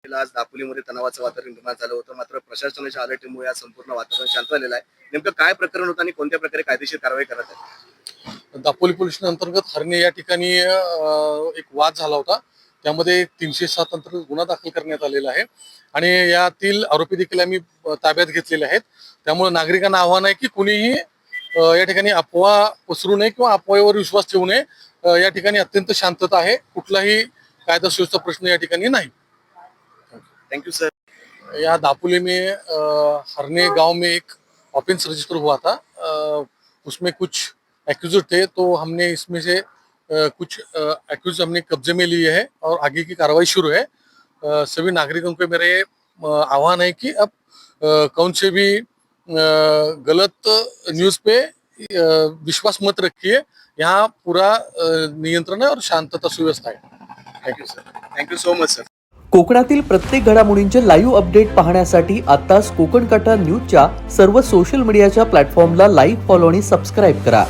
आज दापोलीमध्ये तणावाचं वातावरण निर्माण झालं होतं, मात्र प्रशासनाच्या अलर्टमुळे आज संपूर्ण वातावरण शांत झालेलं आहे. नेमकं काय प्रकरण होतं आणि कोणत्या प्रकारे कायदेशीर कारवाई करत आहे? दापोली पोलीस स्टेशन अंतर्गत हरणे या ठिकाणी एक वाद झाला होता. त्यामध्ये 307 अंतर्गत गुन्हा दाखल करण्यात आलेला आहे आणि यातील आरोपी देखील आम्ही ताब्यात घेतलेले आहेत. त्यामुळे नागरिकांना आव्हान आहे की कुणीही या ठिकाणी अफवा पसरू नये किंवा अफवेवर विश्वास ठेवू नये. या ठिकाणी अत्यंत शांतता आहे, कुठलाही कायदा सुव्यवस्था प्रश्न या ठिकाणी नाही. Thank you sir. यहाँ दापोली में हरने गांव में एक ऑफेंस रजिस्टर हुआ था। उसमें कुछ एक्यूज थे, तो हमने इसमें से कुछ एक्यूज हमने कब्जे में लिए है और आगे की कार्रवाई शुरू है। सभी नागरिकों को मेरे आह्वान है कि अब कौन से भी गलत न्यूज़ पे विश्वास मत रखिए। यहाँ पूरा नियंत्रण है और शांतता सुव्यवस्था है। Thank you sir, thank you so much sir. कोकणातील प्रत्येक घडामोडींचे लाईव्ह अपडेट पाहण्यासाठी आताच कोकण कटा न्यूजच्या सर्व सोशल मीडियाच्या प्लॅटफॉर्मला लाईक, फॉलो आणि सबस्क्राईब करा।